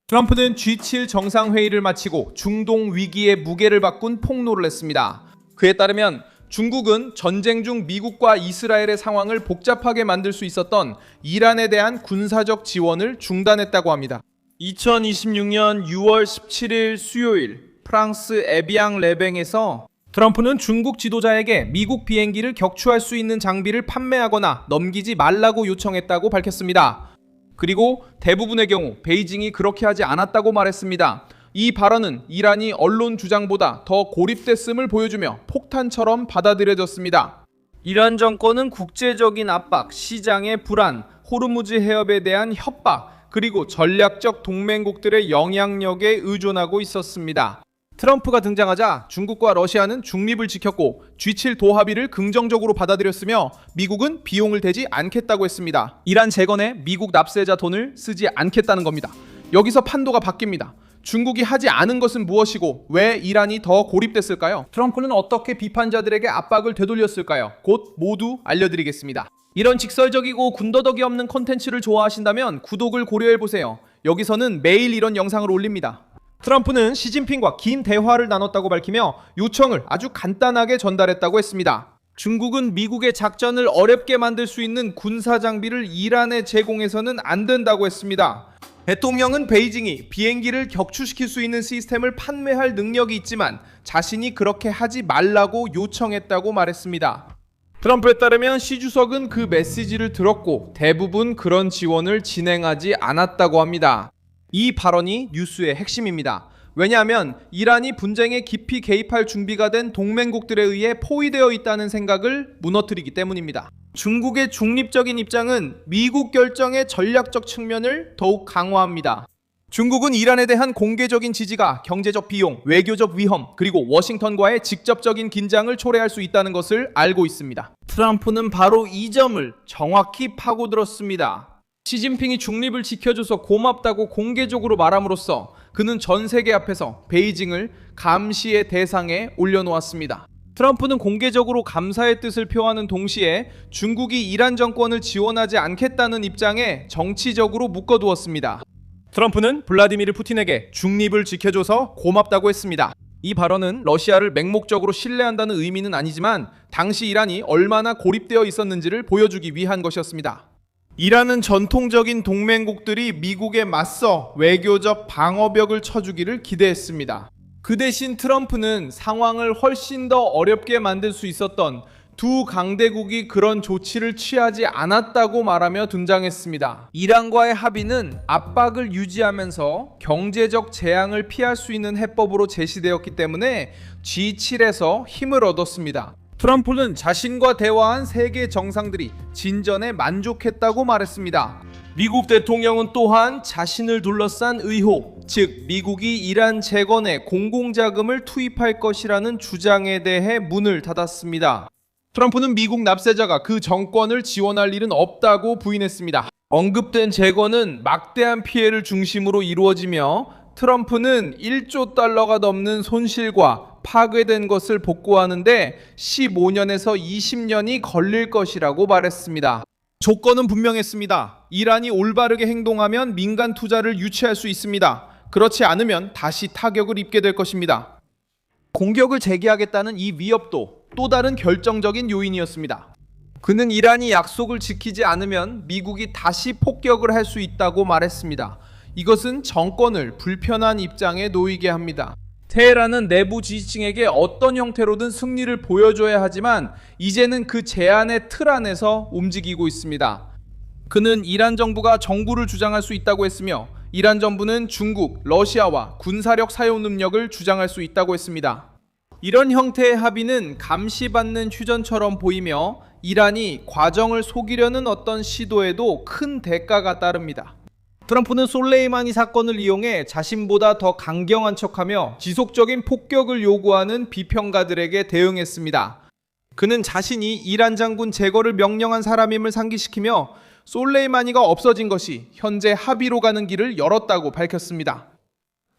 트럼프는 G7 정상회의를 마치고 중동 위기의 무게를 바꾼 폭로를 했습니다. 그에 따르면 중국은 전쟁 중 미국과 이스라엘의 상황을 복잡하게 만들 수 있었던 이란에 대한 군사적 지원을 중단했다고 합니다. 2026년 6월 17일 수요일 프랑스 에비앙 레뱅에서 트럼프는 중국 지도자에게 미국 비행기를 격추할 수 있는 장비를 판매하거나 넘기지 말라고 요청했다고 밝혔습니다. 그리고 대부분의 경우 베이징이 그렇게 하지 않았다고 말했습니다. 이 발언은 이란이 언론 주장보다 더 고립됐음을 보여주며 폭탄처럼 받아들여졌습니다. 이란 정권은 국제적인 압박, 시장의 불안, 호르무즈 해협에 대한 협박, 그리고 전략적 동맹국들의 영향력에 의존하고 있었습니다. 트럼프가 등장하자 중국과 러시아는 중립을 지켰고 G7 도합의를 긍정적으로 받아들였으며 미국은 비용을 대지 않겠다고 했습니다. 이란 재건에 미국 납세자 돈을 쓰지 않겠다는 겁니다. 여기서 판도가 바뀝니다. 중국이 하지 않은 것은 무엇이고 왜 이란이 더 고립됐을까요? 트럼프는 어떻게 비판자들에게 압박을 되돌렸을까요? 곧 모두 알려드리겠습니다. 이런 직설적이고 군더더기 없는 콘텐츠를 좋아하신다면 구독을 고려해보세요. 여기서는 매일 이런 영상을 올립니다. 트럼프는 시진핑과 긴 대화를 나눴다고 밝히며 요청을 아주 간단하게 전달했다고 했습니다. 중국은 미국의 작전을 어렵게 만들 수 있는 군사 장비를 이란에 제공해서는 안 된다고 했습니다. 대통령은 베이징이 비행기를 격추시킬 수 있는 시스템을 판매할 능력이 있지만 자신이 그렇게 하지 말라고 요청했다고 말했습니다. 트럼프에 따르면 시 주석은 그 메시지를 들었고 대부분 그런 지원을 진행하지 않았다고 합니다. 이 발언이 뉴스의 핵심입니다. 왜냐하면 이란이 분쟁에 깊이 개입할 준비가 된 동맹국들에 의해 포위되어 있다는 생각을 무너뜨리기 때문입니다. 중국의 중립적인 입장은 미국 결정의 전략적 측면을 더욱 강화합니다. 중국은 이란에 대한 공개적인 지지가 경제적 비용, 외교적 위험, 그리고 워싱턴과의 직접적인 긴장을 초래할 수 있다는 것을 알고 있습니다. 트럼프는 바로 이 점을 정확히 파고들었습니다. 시진핑이 중립을 지켜줘서 고맙다고 공개적으로 말함으로써 그는 전 세계 앞에서 베이징을 감시의 대상에 올려놓았습니다. 트럼프는 공개적으로 감사의 뜻을 표하는 동시에 중국이 이란 정권을 지원하지 않겠다는 입장에 정치적으로 묶어두었습니다. 트럼프는 블라디미르 푸틴에게 중립을 지켜줘서 고맙다고 했습니다. 이 발언은 러시아를 맹목적으로 신뢰한다는 의미는 아니지만 당시 이란이 얼마나 고립되어 있었는지를 보여주기 위한 것이었습니다. 이란은 전통적인 동맹국들이 미국에 맞서 외교적 방어벽을 쳐주기를 기대했습니다. 그 대신 트럼프는 상황을 훨씬 더 어렵게 만들 수 있었던 두 강대국이 그런 조치를 취하지 않았다고 말하며 등장했습니다. 이란과의 합의는 압박을 유지하면서 경제적 재앙을 피할 수 있는 해법으로 제시되었기 때문에 G7에서 힘을 얻었습니다. 트럼프는 자신과 대화한 세계 정상들이 진전에 만족했다고 말했습니다. 미국 대통령은 또한 자신을 둘러싼 의혹, 즉 미국이 이란 재건에 공공자금을 투입할 것이라는 주장에 대해 문을 닫았습니다. 트럼프는 미국 납세자가 그 정권을 지원할 일은 없다고 부인했습니다. 언급된 재건은 막대한 피해를 중심으로 이루어지며 트럼프는 1조 달러가 넘는 손실과 파괴된 것을 복구하는데 15년에서 20년이 걸릴 것이라고 말했습니다. 조건은 분명했습니다. 이란이 올바르게 행동하면 민간 투자를 유치할 수 있습니다. 그렇지 않으면 다시 타격을 입게 될 것입니다. 공격을 재개하겠다는 이 위협도 또 다른 결정적인 요인이었습니다. 그는 이란이 약속을 지키지 않으면 미국이 다시 폭격을 할 수 있다고 말했습니다. 이것은 정권을 불편한 입장에 놓이게 합니다. 테헤란은 내부 지지층에게 어떤 형태로든 승리를 보여줘야 하지만 이제는 그 제안의 틀 안에서 움직이고 있습니다. 그는 이란 정부가 정부를 주장할 수 있다고 했으며 이란 정부는 중국, 러시아와 군사력 사용 능력을 주장할 수 있다고 했습니다. 이런 형태의 합의는 감시받는 휴전처럼 보이며 이란이 과정을 속이려는 어떤 시도에도 큰 대가가 따릅니다. 트럼프는 솔레이마니 사건을 이용해 자신보다 더 강경한 척하며 지속적인 폭격을 요구하는 비평가들에게 대응했습니다. 그는 자신이 이란 장군 제거를 명령한 사람임을 상기시키며 솔레이마니가 없어진 것이 현재 합의로 가는 길을 열었다고 밝혔습니다.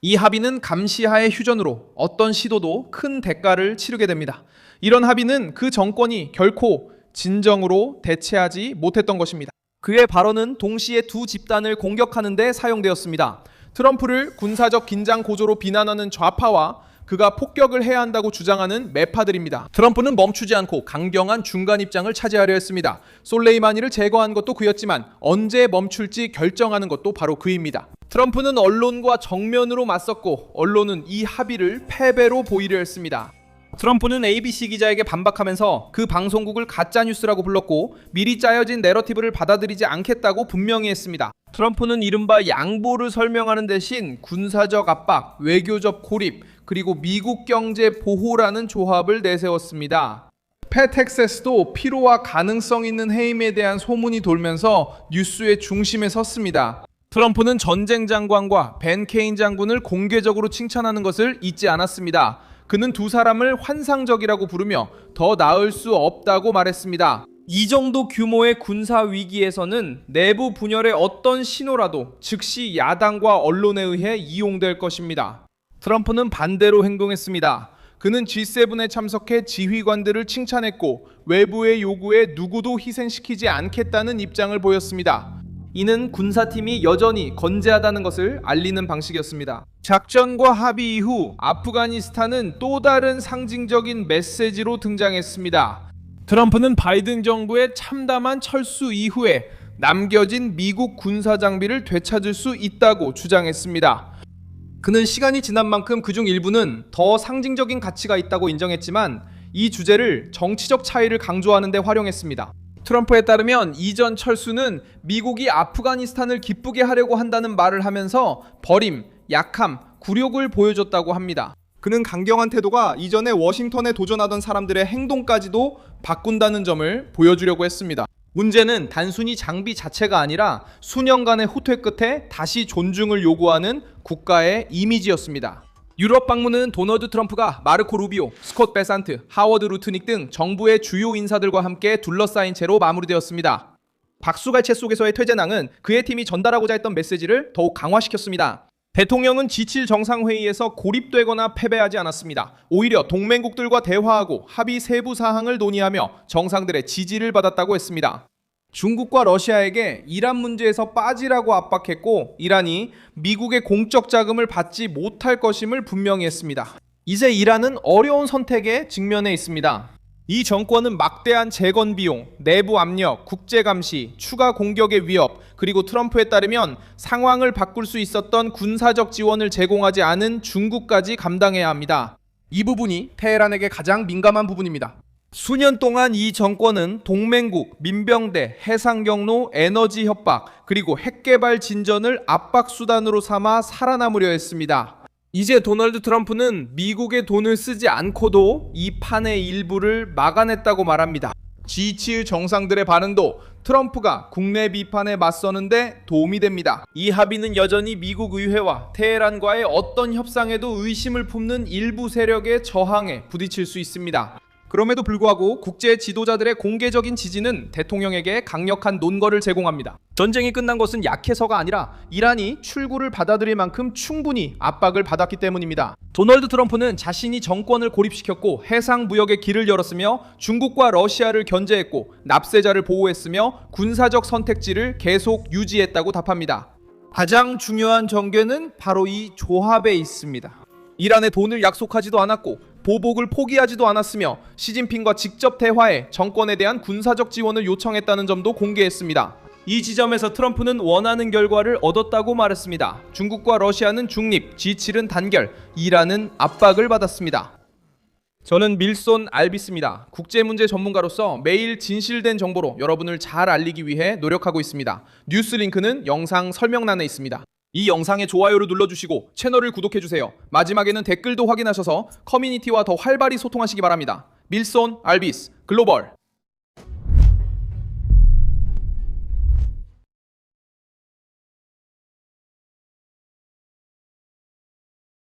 이 합의는 감시하의 휴전으로 어떤 시도도 큰 대가를 치르게 됩니다. 이런 합의는 그 정권이 결코 진정으로 대체하지 못했던 것입니다. 그의 발언은 동시에 두 집단을 공격하는 데 사용되었습니다. 트럼프를 군사적 긴장 고조로 비난하는 좌파와 그가 폭격을 해야 한다고 주장하는 매파들입니다. 트럼프는 멈추지 않고 강경한 중간 입장을 차지하려 했습니다. 솔레이마니를 제거한 것도 그였지만 언제 멈출지 결정하는 것도 바로 그입니다. 트럼프는 언론과 정면으로 맞섰고 언론은 이 합의를 패배로 보이려 했습니다. 트럼프는 ABC 기자에게 반박하면서 그 방송국을 가짜뉴스라고 불렀고 미리 짜여진 내러티브를 받아들이지 않겠다고 분명히 했습니다. 트럼프는 이른바 양보를 설명하는 대신 군사적 압박, 외교적 고립, 그리고 미국 경제 보호라는 조합을 내세웠습니다. 팻 헥세스도 필요와 가능성 있는 해임에 대한 소문이 돌면서 뉴스의 중심에 섰습니다. 트럼프는 전쟁 장관과 벤 케인 장군을 공개적으로 칭찬하는 것을 잊지 않았습니다. 그는 두 사람을 환상적이라고 부르며 더 나을 수 없다고 말했습니다. 이 정도 규모의 군사 위기에서는 내부 분열의 어떤 신호라도 즉시 야당과 언론에 의해 이용될 것입니다. 트럼프는 반대로 행동했습니다. 그는 G7에 참석해 지휘관들을 칭찬했고 외부의 요구에 누구도 희생시키지 않겠다는 입장을 보였습니다. 이는 군사팀이 여전히 건재하다는 것을 알리는 방식이었습니다. 작전과 합의 이후 아프가니스탄은 또 다른 상징적인 메시지로 등장했습니다. 트럼프는 바이든 정부의 참담한 철수 이후에 남겨진 미국 군사 장비를 되찾을 수 있다고 주장했습니다. 그는 시간이 지난 만큼 그중 일부는 더 상징적인 가치가 있다고 인정했지만 이 주제를 정치적 차이를 강조하는 데 활용했습니다. 트럼프에 따르면 이전 철수는 미국이 아프가니스탄을 기쁘게 하려고 한다는 말을 하면서 버림, 약함, 굴욕을 보여줬다고 합니다. 그는 강경한 태도가 이전에 워싱턴에 도전하던 사람들의 행동까지도 바꾼다는 점을 보여주려고 했습니다. 문제는 단순히 장비 자체가 아니라 수년간의 후퇴 끝에 다시 존중을 요구하는 국가의 이미지였습니다. 유럽 방문은 도널드 트럼프가 마르코 루비오, 스콧 베산트, 하워드 루트닉 등 정부의 주요 인사들과 함께 둘러싸인 채로 마무리되었습니다. 박수갈채 속에서의 퇴진항은 그의 팀이 전달하고자 했던 메시지를 더욱 강화시켰습니다. 대통령은 G7 정상회의에서 고립되거나 패배하지 않았습니다. 오히려 동맹국들과 대화하고 합의 세부 사항을 논의하며 정상들의 지지를 받았다고 했습니다. 중국과 러시아에게 이란 문제에서 빠지라고 압박했고 이란이 미국의 공적 자금을 받지 못할 것임을 분명히 했습니다. 이제 이란은 어려운 선택에 직면해 있습니다. 이 정권은 막대한 재건 비용, 내부 압력, 국제 감시, 추가 공격의 위협, 그리고 트럼프에 따르면 상황을 바꿀 수 있었던 군사적 지원을 제공하지 않은 중국까지 감당해야 합니다. 이 부분이 테헤란에게 가장 민감한 부분입니다. 수년 동안 이 정권은 동맹국, 민병대, 해상 경로, 에너지 협박, 그리고 핵개발 진전을 압박 수단으로 삼아 살아남으려 했습니다. 이제 도널드 트럼프는 미국의 돈을 쓰지 않고도 이 판의 일부를 막아냈다고 말합니다. G7 정상들의 반응도 트럼프가 국내 비판에 맞서는데 도움이 됩니다. 이 합의는 여전히 미국 의회와 테헤란과의 어떤 협상에도 의심을 품는 일부 세력의 저항에 부딪힐 수 있습니다. 그럼에도 불구하고 국제 지도자들의 공개적인 지지는 대통령에게 강력한 논거를 제공합니다. 전쟁이 끝난 것은 약해서가 아니라 이란이 출구를 받아들일 만큼 충분히 압박을 받았기 때문입니다. 도널드 트럼프는 자신이 정권을 고립시켰고 해상 무역의 길을 열었으며 중국과 러시아를 견제했고 납세자를 보호했으며 군사적 선택지를 계속 유지했다고 답합니다. 가장 중요한 전개는 바로 이 조합에 있습니다. 이란에 돈을 약속하지도 않았고 보복을 포기하지도 않았으며 시진핑과 직접 대화해 정권에 대한 군사적 지원을 요청했다는 점도 공개했습니다. 이 지점에서 트럼프는 원하는 결과를 얻었다고 말했습니다. 중국과 러시아는 중립, G7은 단결, 이란은 압박을 받았습니다. 저는 밀손 알비스입니다. 국제문제 전문가로서 매일 진실된 정보로 여러분을 잘 알리기 위해 노력하고 있습니다. 뉴스 링크는 영상 설명란에 있습니다. 이 영상에 좋아요를 눌러주시고 채널을 구독해주세요. 마지막에는 댓글도 확인하셔서 커뮤니티와 더 활발히 소통하시기 바랍니다. 밀손 알비스 글로벌